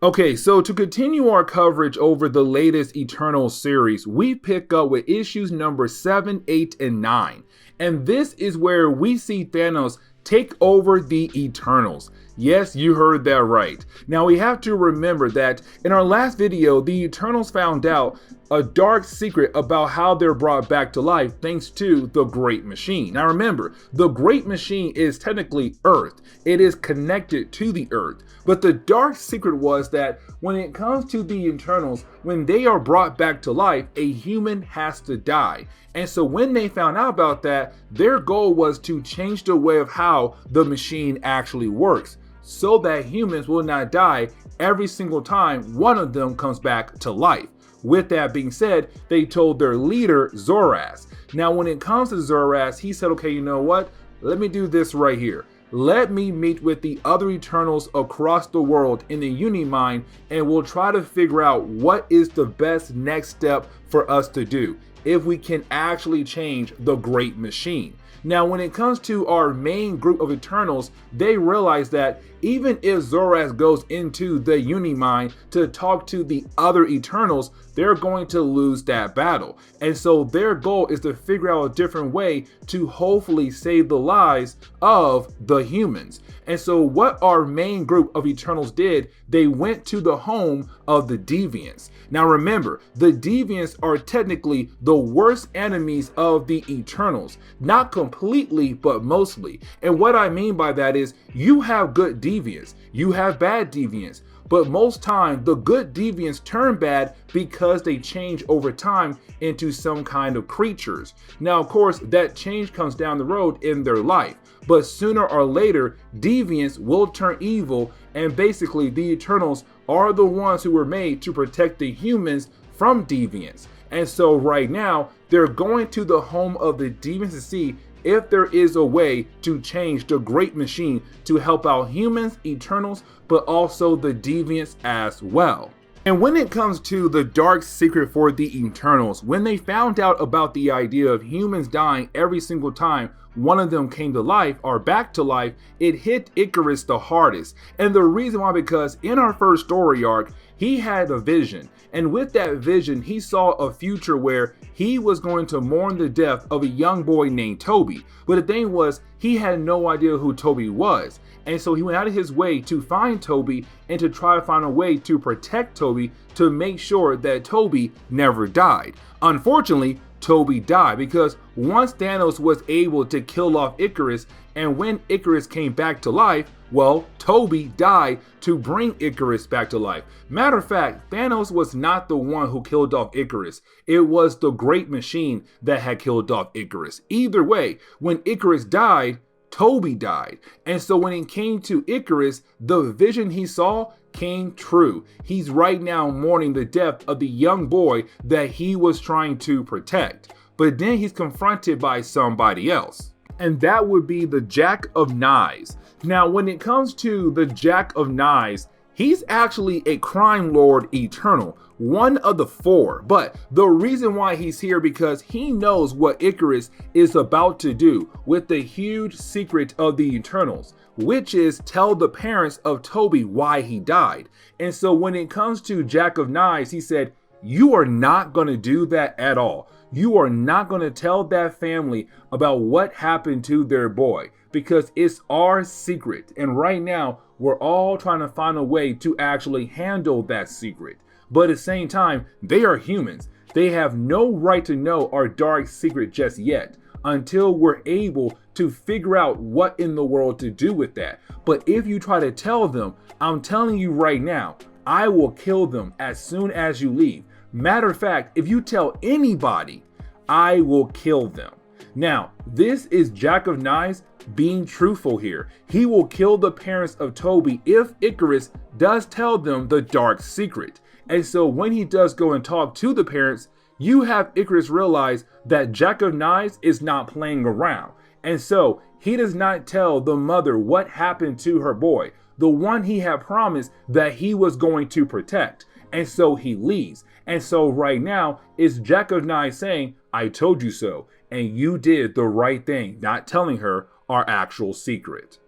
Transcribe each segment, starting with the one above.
Okay, so to continue our coverage over the latest Eternals series, we pick up with issues number 7, 8, and 9. And this is where we see Thanos take over the Eternals. Yes, you heard that right. Now we have to remember that in our last video, the Eternals found out a dark secret about how they're brought back to life thanks to the Great Machine. Now remember, the Great Machine is technically Earth. It is connected to the Earth. But the dark secret was that when it comes to the Eternals, when they are brought back to life, a human has to die. And so when they found out about that, their goal was to change the way of how the machine actually works, so that humans will not die every single time one of them comes back to life. With that being said, they told their leader, Zoraz. Now, when it comes to Zoraz, he said, okay, you know what? Let me do this right here. Let me meet with the other Eternals across the world in the Unimind, and we'll try to figure out what is the best next step for us to do if we can actually change the Great Machine. Now, when it comes to our main group of Eternals, they realize that even if Zoraz goes into the Unimind to talk to the other Eternals, they're going to lose that battle. And so their goal is to figure out a different way to hopefully save the lives of the humans. And so what our main group of Eternals did, they went to the home of the Deviants. Now remember, the Deviants are technically the worst enemies of the Eternals. Not completely, but mostly. And what I mean by that is, you have good Deviants, you have bad Deviants. But most time, the good Deviants turn bad because they change over time into some kind of creatures. Now, of course, that change comes down the road in their life. But sooner or later, Deviants will turn evil, and basically the Eternals are the ones who were made to protect the humans from Deviants. And so right now, they're going to the home of the Deviants to see if there is a way to change the Great Machine to help out humans, Eternals, but also the Deviants as well. And when it comes to the dark secret for the Eternals, when they found out about the idea of humans dying every single time one of them came to life or back to life, it hit Icarus the hardest. And the reason why, because in our first story arc, he had a vision. And with that vision, he saw a future where he was going to mourn the death of a young boy named Toby. But the thing was, he had no idea who Toby was. And so he went out of his way to find Toby and to try to find a way to protect Toby to make sure that Toby never died. Unfortunately, Toby died because once Thanos was able to kill off Icarus, and when Icarus came back to life, well, Toby died to bring Icarus back to life. Matter of fact, Thanos was not the one who killed off Icarus. It was the Great Machine that had killed off Icarus. Either way, when Icarus died, Toby died. And so when it came to Icarus, the vision he saw came true. He's right now mourning the death of the young boy that he was trying to protect. But then he's confronted by somebody else, and that would be the Jack of Knives. Now, when it comes to the Jack of Knives, he's actually a crime lord eternal, one of the four. But the reason why he's here, because he knows what Icarus is about to do with the huge secret of the Eternals, which is tell the parents of Toby why he died. And so when it comes to Jack of Knives, he said, you are not going to do that at all. You are not going to tell that family about what happened to their boy, because it's our secret. And right now, we're all trying to find a way to actually handle that secret. But at the same time, they are humans. They have no right to know our dark secret just yet, until we're able to figure out what in the world to do with that. But if you try to tell them, I'm telling you right now, I will kill them as soon as you leave. Matter of fact, if you tell anybody, I will kill them. Now, this is Jack of Knives being truthful here. He will kill the parents of Toby if Icarus does tell them the dark secret. And so when he does go and talk to the parents, you have Icarus realize that Jack of Knives is not playing around. And so he does not tell the mother what happened to her boy, the one he had promised that he was going to protect. And so he leaves. And so right now it's Jack of Knives saying, I told you so, and you did the right thing, not telling her our actual secret.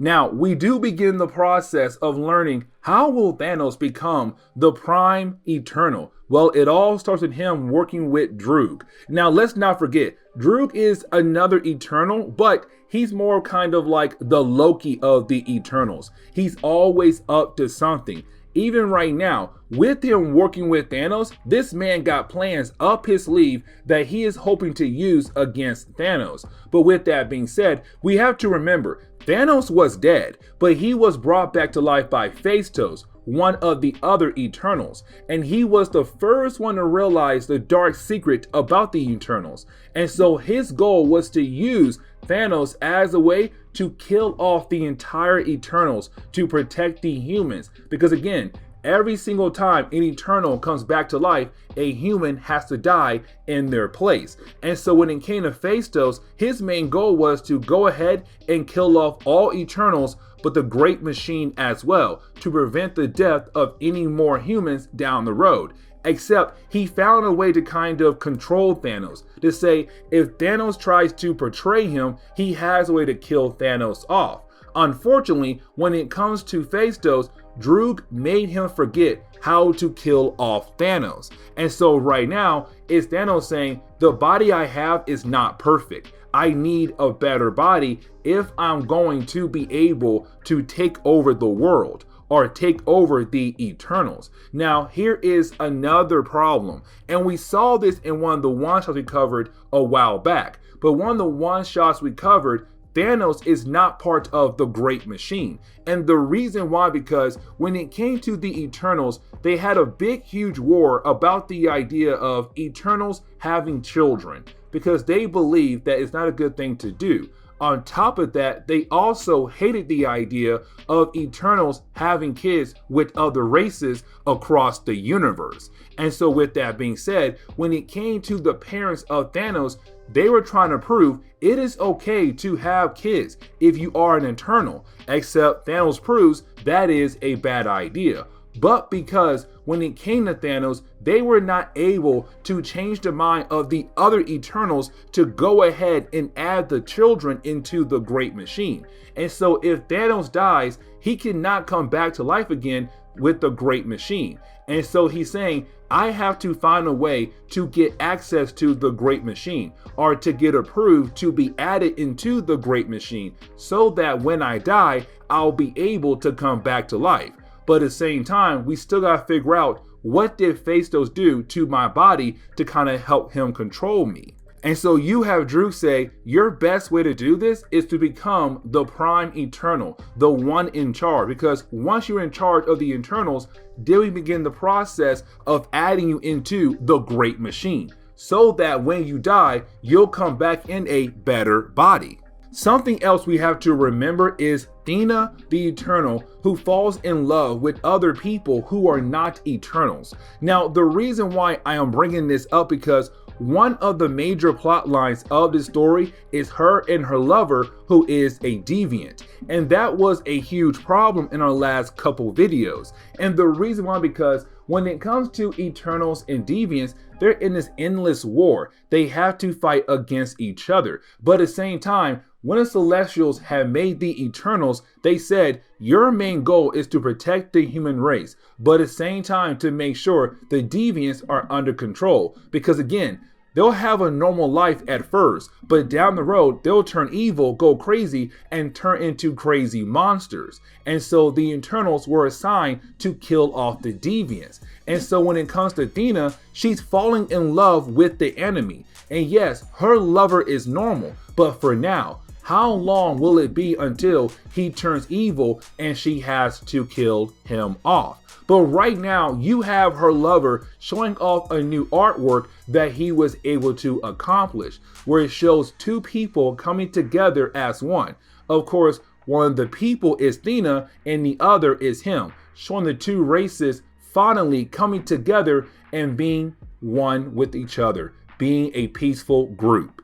Now, we do begin the process of learning how will Thanos become the Prime Eternal. Well, it all starts with him working with Droog. Now, let's not forget, Droog is another Eternal, but he's more kind of like the Loki of the Eternals. He's always up to something. Even right now, with him working with Thanos, this man got plans up his sleeve that he is hoping to use against Thanos. But with that being said, we have to remember, Thanos was dead, but he was brought back to life by Thanos, one of the other Eternals, and he was the first one to realize the dark secret about the Eternals. And so his goal was to use Thanos as a way to kill off the entire Eternals to protect the humans. Because again, every single time an Eternal comes back to life, a human has to die in their place. And so when it came to Thanos, his main goal was to go ahead and kill off all Eternals, but the Great Machine as well, to prevent the death of any more humans down the road. Except he found a way to kind of control Thanos, to say if Thanos tries to betray him, he has a way to kill Thanos off. Unfortunately, when it comes to Thanos, Droog made him forget how to kill off Thanos. And so right now, it's Thanos saying, the body I have is not perfect. I need a better body if I'm going to be able to take over the world or take over the Eternals. Now, here is another problem, and we saw this in one of the one-shots we covered a while back. But one of the one-shots we covered, Thanos is not part of the Great Machine. And the reason why, because when it came to the Eternals, they had a big, huge war about the idea of Eternals having children, because they believed that it's not a good thing to do. On top of that, they also hated the idea of Eternals having kids with other races across the universe. And so with that being said, when it came to the parents of Thanos, they were trying to prove it is okay to have kids if you are an Eternal, except Thanos proves that is a bad idea. But because when it came to Thanos, they were not able to change the mind of the other Eternals to go ahead and add the children into the Great Machine. And so if Thanos dies, he cannot come back to life again with the Great Machine. And so he's saying, I have to find a way to get access to the Great Machine, or to get approved to be added into the Great Machine, so that when I die, I'll be able to come back to life. But at the same time, we still gotta figure out, what did Thanos do to my body to kind of help him control me? And so you have Droog say, your best way to do this is to become the Prime Eternal, the one in charge. Because once you're in charge of the Eternals, then we begin the process of adding you into the Great Machine, so that when you die, you'll come back in a better body. Something else we have to remember is Athena the Eternal, who falls in love with other people who are not Eternals. Now, the reason why I am bringing this up, because one of the major plot lines of this story is her and her lover, who is a deviant. And that was a huge problem in our last couple videos. And the reason why, because when it comes to Eternals and deviants, they're in this endless war. They have to fight against each other. But at the same time, when the Celestials had made the Eternals, they said, your main goal is to protect the human race, but at the same time to make sure the deviants are under control. Because again, they'll have a normal life at first, but down the road, they'll turn evil, go crazy, and turn into crazy monsters. And so the Eternals were assigned to kill off the deviants. And so when it comes to Athena, she's falling in love with the enemy. And yes, her lover is normal, but for now, how long will it be until he turns evil and she has to kill him off? But right now, you have her lover showing off a new artwork that he was able to accomplish, where it shows two people coming together as one. Of course, one of the people is Athena and the other is him, showing the two races finally coming together and being one with each other, being a peaceful group.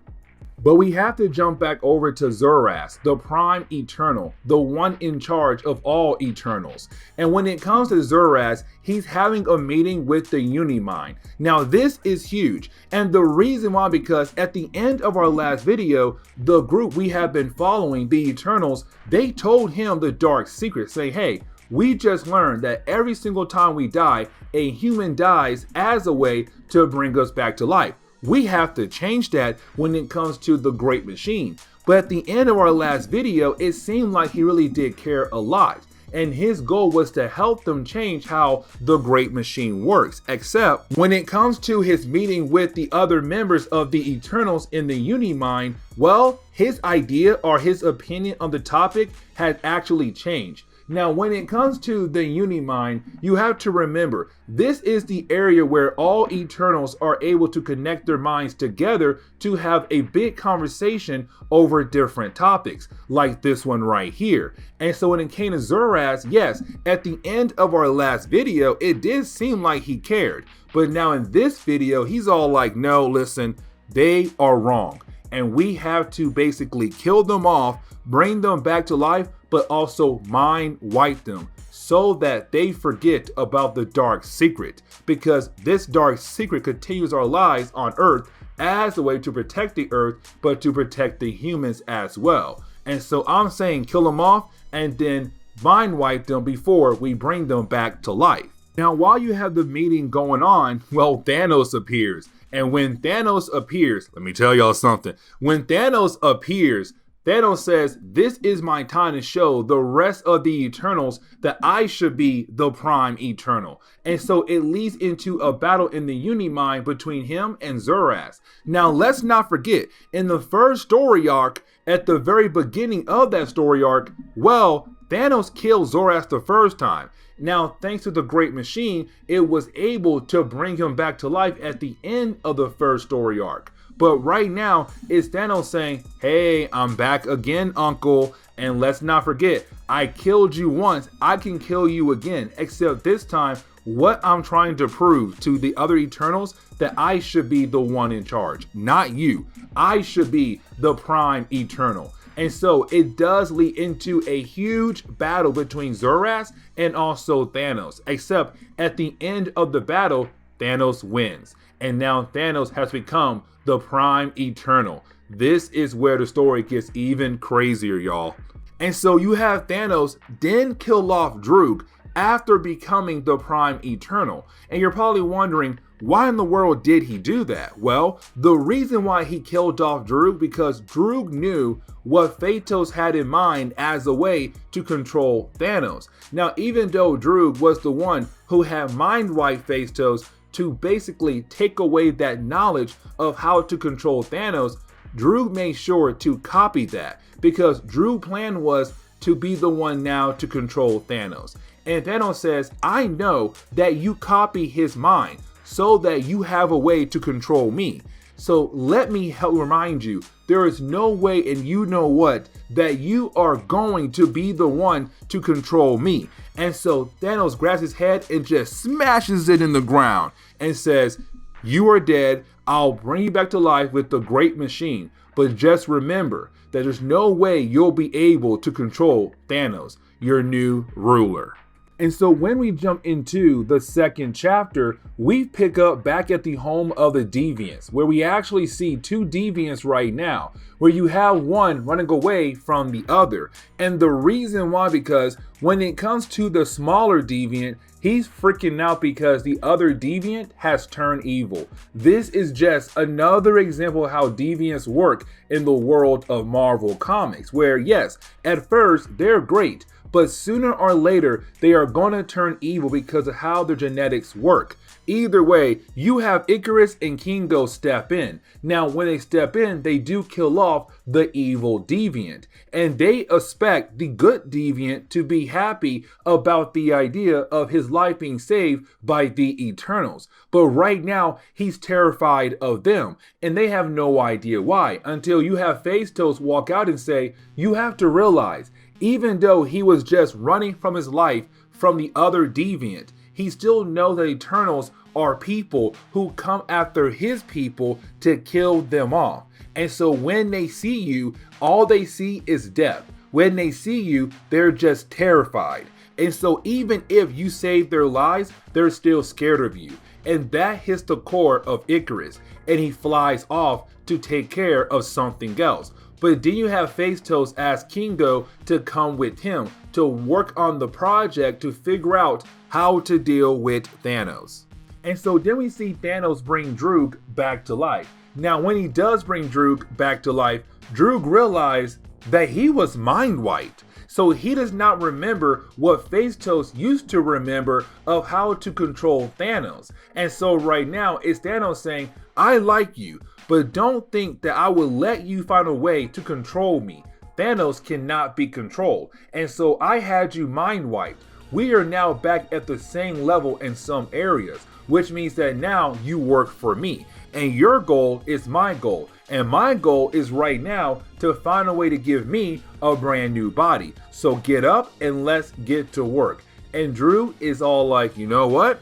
But we have to jump back over to Zuras, the Prime Eternal, the one in charge of all Eternals. And when it comes to Zuras, he's having a meeting with the Unimind. Now this is huge, and the reason why, because at the end of our last video, the group we have been following, the Eternals, they told him the dark secret, say, hey, we just learned that every single time we die, a human dies as a way to bring us back to life. We have to change that when it comes to the Great Machine. But at the end of our last video, it seemed like he really did care a lot. And his goal was to help them change how the Great Machine works. Except when it comes to his meeting with the other members of the Eternals in the Unimind, well, his idea or his opinion on the topic had actually changed. Now, when it comes to the Unimind, you have to remember, this is the area where all Eternals are able to connect their minds together to have a big conversation over different topics, like this one right here. And so when it came to Zuras, yes, at the end of our last video, it did seem like he cared. But now in this video, he's all like, no, listen, they are wrong. And we have to basically kill them off, bring them back to life, but also mind wipe them so that they forget about the dark secret, because this dark secret continues our lives on Earth as a way to protect the Earth, but to protect the humans as well. And so I'm saying kill them off and then mind wipe them before we bring them back to life. Now, while you have the meeting going on, well, Thanos appears. And when Thanos appears, let me tell y'all something. When Thanos appears, Thanos says, this is my time to show the rest of the Eternals that I should be the Prime Eternal. And so it leads into a battle in the Unimind between him and Zuras. Now, let's not forget, in the first story arc, at the very beginning of that story arc, well, Thanos killed Zuras the first time. Now, thanks to the Great Machine, it was able to bring him back to life at the end of the first story arc. But right now, it's Thanos saying, hey, I'm back again, uncle. And let's not forget, I killed you once, I can kill you again. Except this time, what I'm trying to prove to the other Eternals, that I should be the one in charge, not you. I should be the Prime Eternal. And so it does lead into a huge battle between Zuras and also Thanos. Except at the end of the battle, Thanos wins. And now Thanos has become the Prime Eternal. This is where the story gets even crazier, y'all. And so you have Thanos then kill off Droog after becoming the Prime Eternal. And you're probably wondering, why in the world did he do that? Well, the reason why he killed off Droog, because Droog knew what Thanos had in mind as a way to control Thanos. Now, even though Droog was the one who had mind-wiped Thanos to basically take away that knowledge of how to control Thanos, Droog made sure to copy that, because Droog's plan was to be the one now to control Thanos. And Thanos says, I know that you copy his mind so that you have a way to control me. So let me help remind you, there is no way, and you know what, that you are going to be the one to control me. And so Thanos grabs his head and just smashes it in the ground and says, you are dead. I'll bring you back to life with the Great Machine. But just remember that there's no way you'll be able to control Thanos, your new ruler. And so when we jump into the second chapter, we pick up back at the home of the Deviants, where we actually see two Deviants right now, where you have one running away from the other. And the reason why, because when it comes to the smaller Deviant, he's freaking out because the other Deviant has turned evil. This is just another example of how Deviants work in the world of Marvel Comics, where yes, at first they're great, but sooner or later, they are going to turn evil because of how their genetics work. Either way, you have Icarus and Kingo step in. Now, when they step in, they do kill off the evil Deviant. And they expect the good Deviant to be happy about the idea of his life being saved by the Eternals. But right now, he's terrified of them. And they have no idea why, until you have Phastos walk out and say, you have to realize, even though he was just running from his life from the other Deviant, he still knows that Eternals are people who come after his people to kill them off. And so when they see you, all they see is death. When they see you, they're just terrified. And so even if you save their lives, they're still scared of you. And that hits the core of Icarus, and he flies off to take care of something else. But then you have Phastos ask Kingo to come with him to work on the project to figure out how to deal with Thanos. And so then we see Thanos bring Droog back to life. Now when he does bring Droog back to life, Droog realized that he was mind wiped. So he does not remember what Phastos used to remember of how to control Thanos. And so right now it's Thanos saying, I like you, but don't think that I will let you find a way to control me. Thanos cannot be controlled. And so I had you mind wiped. We are now back at the same level in some areas, which means that now you work for me. And your goal is my goal. And my goal is right now to find a way to give me a brand new body. So get up and let's get to work. And Drew is all like, you know what?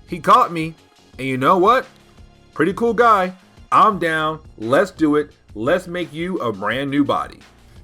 He caught me. And you know what? Pretty cool guy. I'm down. Let's do it. Let's make you a brand new body.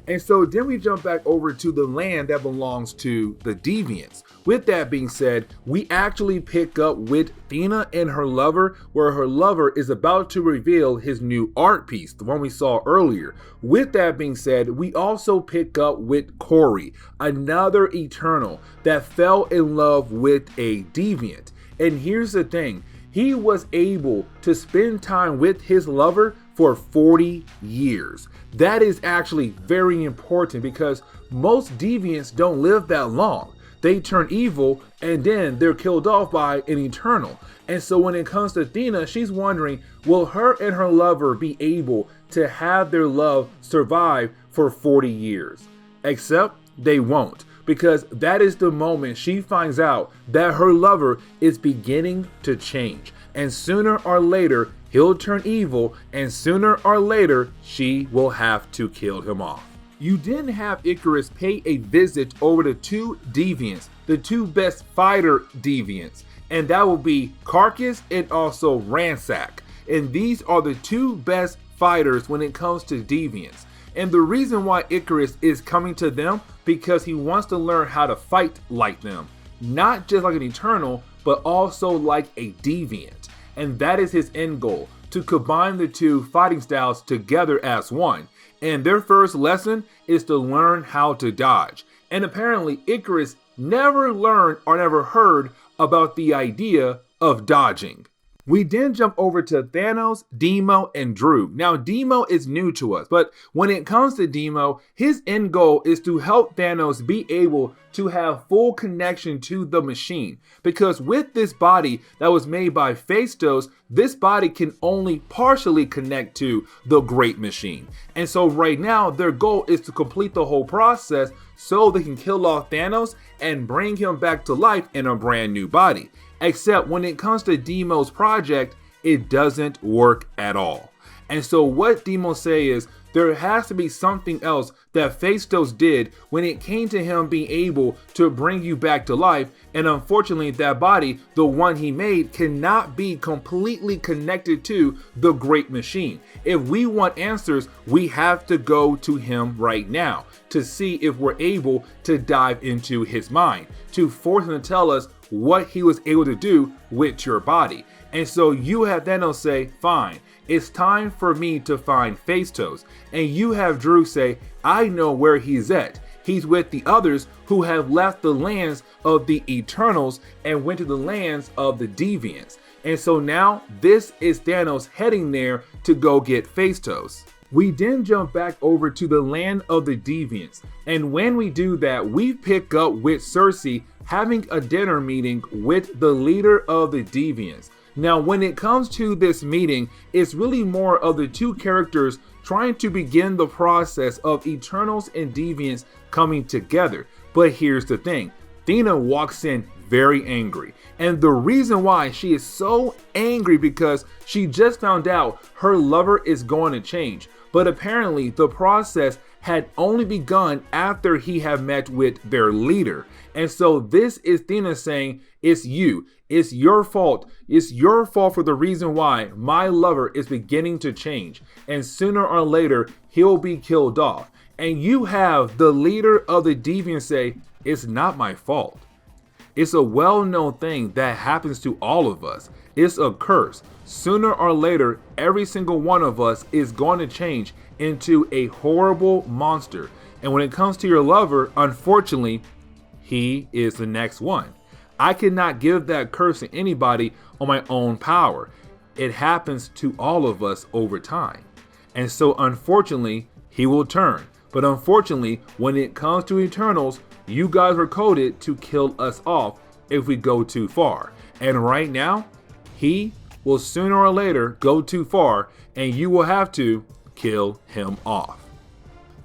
And so then we jump back over to the land that belongs to the Deviants. With that being said, we actually pick up with Thena and her lover, where her lover is about to reveal his new art piece, the one we saw earlier. With that being said, we also pick up with Corey, another Eternal that fell in love with a Deviant. And here's the thing, he was able to spend time with his lover for 40 years. That is actually very important because most Deviants don't live that long. They turn evil and then they're killed off by an Eternal. And so when it comes to Athena, she's wondering, will her and her lover be able to have their love survive for 40 years? Except they won't, because that is the moment she finds out that her lover is beginning to change. And sooner or later, he'll turn evil, and sooner or later, she will have to kill him off. You then have Icarus pay a visit over to two Deviants, the two best fighter Deviants, and that will be Carcass and also Ransack. And these are the two best fighters when it comes to Deviants. And the reason why Icarus is coming to them, because he wants to learn how to fight like them. Not just like an Eternal, but also like a Deviant. And that is his end goal, to combine the two fighting styles together as one. And their first lesson is to learn how to dodge. And apparently Icarus never learned or never heard about the idea of dodging. We then jump over to Thanos, Demo, and Drew. Now Demo is new to us, but when it comes to Demo, his end goal is to help Thanos be able to have full connection to the machine. Because with this body that was made by Phastos, this body can only partially connect to the Great Machine. And so right now, their goal is to complete the whole process so they can kill off Thanos and bring him back to life in a brand new body. Except when it comes to Demo's project, it doesn't work at all. And so what Demo say is there has to be something else that Phastos did when it came to him being able to bring you back to life. And unfortunately, that body, the one he made, cannot be completely connected to the Great Machine. If we want answers, we have to go to him right now to see if we're able to dive into his mind, to force him to tell us what he was able to do with your body. And so you have Thanos say, fine, it's time for me to find Phastos. And you have Drew say, I know where he's at. He's with the others who have left the lands of the Eternals and went to the lands of the Deviants. And so now this is Thanos heading there to go get Phastos. We then jump back over to the land of the Deviants. And when we do that, we pick up with Cersei having a dinner meeting with the leader of the Deviants. Now, when it comes to this meeting, it's really more of the two characters trying to begin the process of Eternals and Deviants coming together. But here's the thing, Thena walks in very angry. And the reason why she is so angry because she just found out her lover is going to change. But apparently the process had only begun after he had met with their leader. And so this is Athena saying, it's you. It's your fault. It's your fault for the reason why my lover is beginning to change. And sooner or later, he'll be killed off. And you have the leader of the deviants say, it's not my fault. It's a well-known thing that happens to all of us. It's a curse. Sooner or later, every single one of us is going to change into a horrible monster. And when it comes to your lover, unfortunately, he is the next one. I cannot give that curse to anybody on my own power. It happens to all of us over time. And so unfortunately, he will turn. But unfortunately, when it comes to Eternals, you guys were coded to kill us off if we go too far. And right now, he will sooner or later go too far and you will have to kill him off.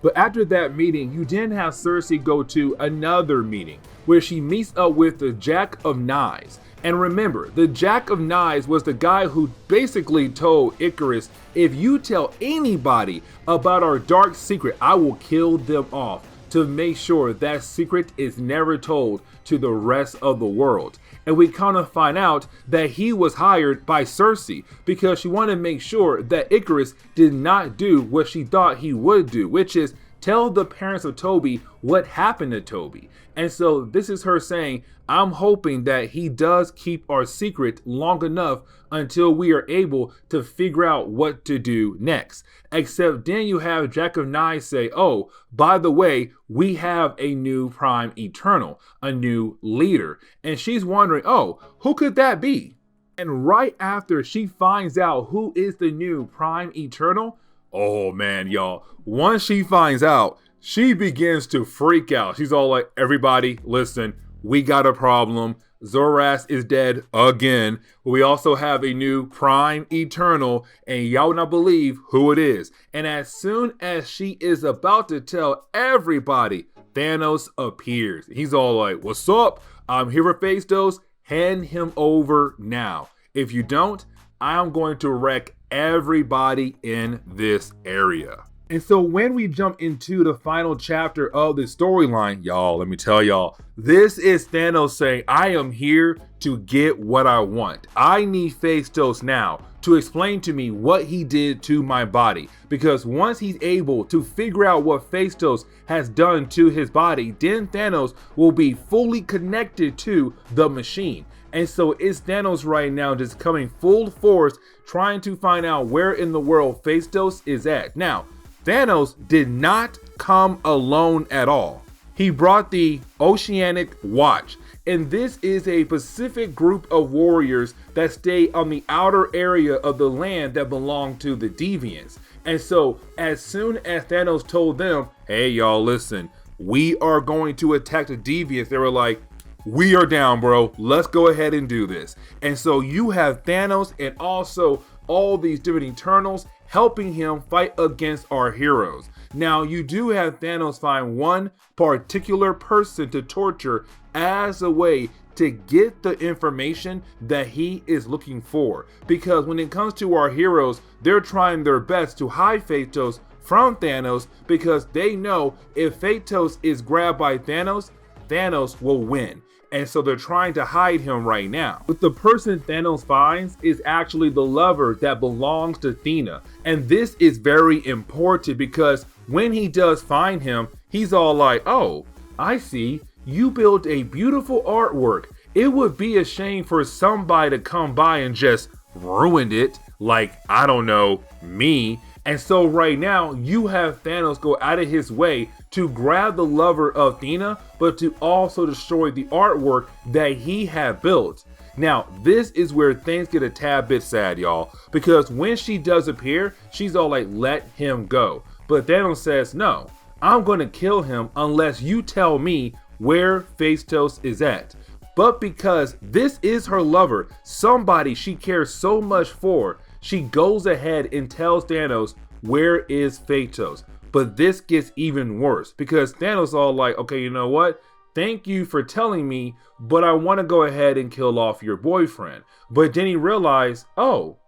But after that meeting, you then have Cersei go to another meeting where she meets up with the Jack of Knives. And remember, the Jack of Knives was the guy who basically told Icarus, if you tell anybody about our dark secret, I will kill them off, to make sure that secret is never told to the rest of the world. And we kind of find out that he was hired by Cersei because she wanted to make sure that Icarus did not do what she thought he would do, which is tell the parents of Toby what happened to Toby. And so this is her saying, I'm hoping that he does keep our secret long enough until we are able to figure out what to do next. Except then you have Jack of Knives say, oh, by the way, we have a new Prime Eternal, a new leader. And she's wondering, oh, who could that be? And right after she finds out who is the new Prime Eternal, oh man, y'all, once she finds out, she begins to freak out. She's all like, everybody, listen, we got a problem. Zoras is dead again. We also have a new Prime Eternal, and y'all will not believe who it is. And as soon as she is about to tell everybody, Thanos appears. He's all like, what's up? I'm here for Phastos. Hand him over now. If you don't, I'm going to wreck everybody in this area. And so when we jump into the final chapter of the storyline, y'all, let me tell y'all, this is Thanos saying, I am here to get what I want. I need Phastos now to explain to me what he did to my body. Because once he's able to figure out what Phastos has done to his body, then Thanos will be fully connected to the machine. And so it's Thanos right now just coming full force, trying to find out where in the world Phastos is at. Now, Thanos did not come alone at all. He brought the Oceanic Watch, and this is a Pacific group of warriors that stay on the outer area of the land that belong to the Deviants. And so as soon as Thanos told them, hey y'all, listen, we are going to attack the Deviants, they were like, we are down, bro. Let's go ahead and do this. And so you have Thanos and also all these different Eternals helping him fight against our heroes. Now, you do have Thanos find one particular person to torture as a way to get the information that he is looking for. Because when it comes to our heroes, they're trying their best to hide Phastos from Thanos because they know if Phastos is grabbed by Thanos, Thanos will win. And so they're trying to hide him right now. But the person Thanos finds is actually the lover that belongs to Athena. And this is very important because when he does find him, he's all like, oh, I see. You built a beautiful artwork. It would be a shame for somebody to come by and just ruin it. Like, I don't know, me. And so right now you have Thanos go out of his way to grab the lover of Athena, but to also destroy the artwork that he had built. Now, this is where things get a tad bit sad, y'all, because when she does appear, she's all like, let him go. But Thanos says, no, I'm going to kill him unless you tell me where Phastos is at. But because this is her lover, somebody she cares so much for, she goes ahead and tells Thanos, where is Phastos? But this gets even worse because Thanos all like, okay, you know what? Thank you for telling me, but I want to go ahead and kill off your boyfriend. But then he realized, oh,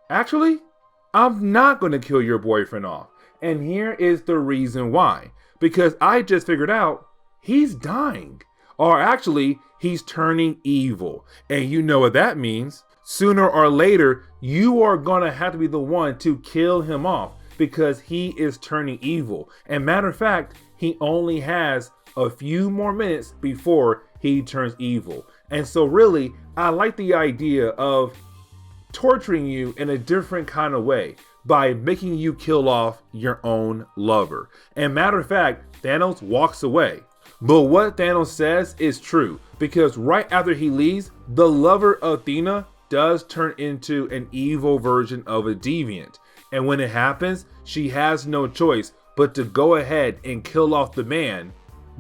actually, I'm not going to kill your boyfriend off. And here is the reason why. Because I just figured out he's dying. Or actually, he's turning evil. And you know what that means. Sooner or later, you are going to have to be the one to kill him off because he is turning evil. And matter of fact, he only has a few more minutes before he turns evil. And so really, I like the idea of torturing you in a different kind of way by making you kill off your own lover. And matter of fact, Thanos walks away. But what Thanos says is true, because right after he leaves, the lover Athena does turn into an evil version of a deviant. And when it happens, she has no choice but to go ahead and kill off the man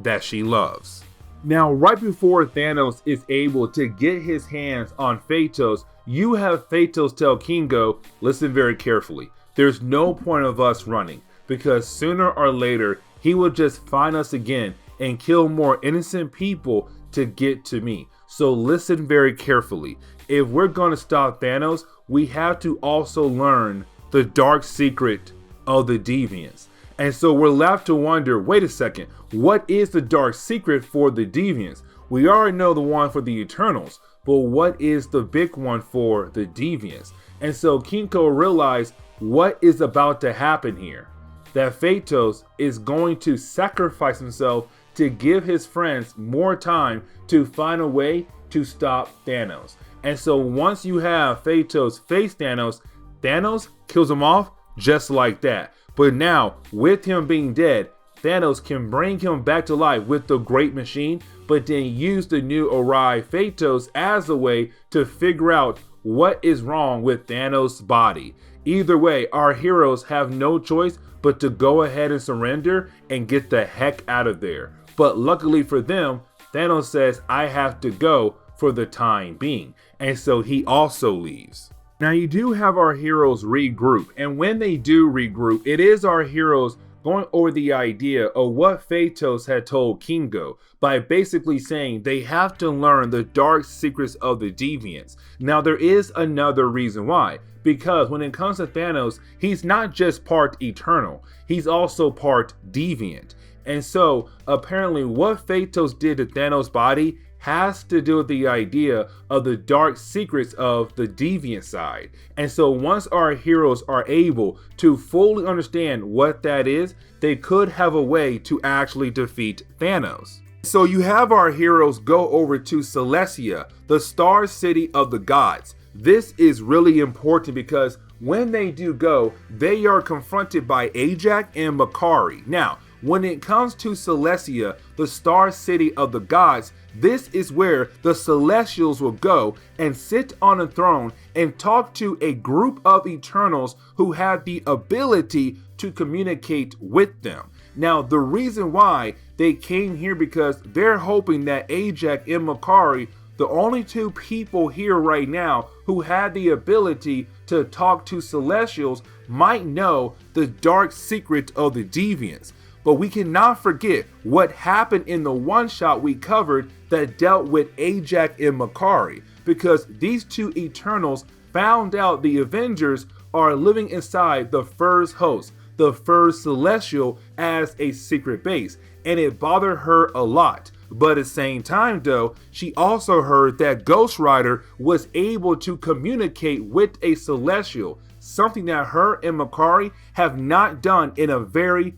that she loves. Now, right before Thanos is able to get his hands on Phaetos, you have Phaetos tell Kingo, listen very carefully. There's no point of us running, because sooner or later, he will just find us again and kill more innocent people to get to me. So listen very carefully. If we're going to stop Thanos, we have to also learn the dark secret of the deviants. And so we're left to wonder, wait a second, what is the dark secret for the deviants? We already know the one for the Eternals, but what is the big one for the deviants? And so Kinko realized what is about to happen here. That Phaetos is going to sacrifice himself to give his friends more time to find a way to stop Thanos. And so once you have Phaetos face Thanos, Thanos kills him off just like that. But now, with him being dead, Thanos can bring him back to life with the Great Machine, but then use the new arrived Phaetos as a way to figure out what is wrong with Thanos' body. Either way, our heroes have no choice but to go ahead and surrender and get the heck out of there. But luckily for them, Thanos says, I have to go for the time being. And so he also leaves. Now you do have our heroes regroup, and when they do regroup, it is our heroes going over the idea of what Phaetos had told Kingo by basically saying they have to learn the dark secrets of the deviants. Now there is another reason why, because when it comes to Thanos, he's not just part eternal, he's also part deviant. And so apparently what Phaetos did to Thanos' body has to do with the idea of the dark secrets of the deviant side. And so once our heroes are able to fully understand what that is, they could have a way to actually defeat Thanos. So you have our heroes go over to Celestia, the star city of the gods. This is really important because when they do go, they are confronted by Ajax and Makari. Now, when it comes to Celestia, the star city of the gods, this is where the Celestials will go and sit on a throne and talk to a group of Eternals who have the ability to communicate with them. Now, the reason why they came here because they're hoping that Ajax and Makari, the only two people here right now who have the ability to talk to Celestials, might know the dark secret of the deviants. But we cannot forget what happened in the one shot we covered that dealt with Ajax and Makari, because these two Eternals found out the Avengers are living inside the first host, the first Celestial, as a secret base, and it bothered her a lot. But at the same time though, she also heard that Ghost Rider was able to communicate with a Celestial, something that her and Makari have not done in a very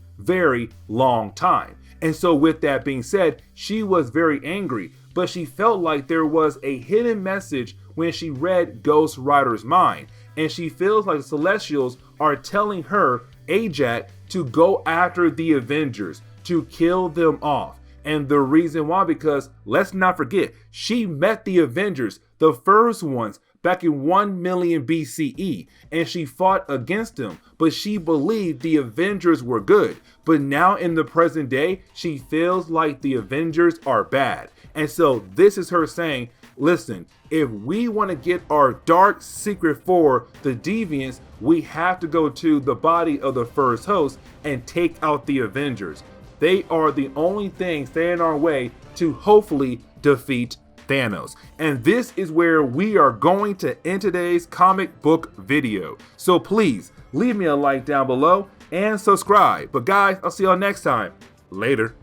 long time. And so with that being said, she was very angry, but she felt like there was a hidden message when she read Ghost Rider's mind, and she feels like the Celestials are telling her, Ajax, to go after the Avengers, to kill them off. And the reason why, because let's not forget, she met the Avengers, the first ones, back in 1 million BCE, and she fought against them, but she believed the Avengers were good. But now in the present day, she feels like the Avengers are bad. And so this is her saying, listen, if we want to get our dark secret for the deviants, we have to go to the body of the first host and take out the Avengers. They are the only thing standing in our way to hopefully defeat Thanos. And this is where we are going to end today's comic book video. So please leave me a like down below and subscribe. But guys, I'll see y'all next time. Later.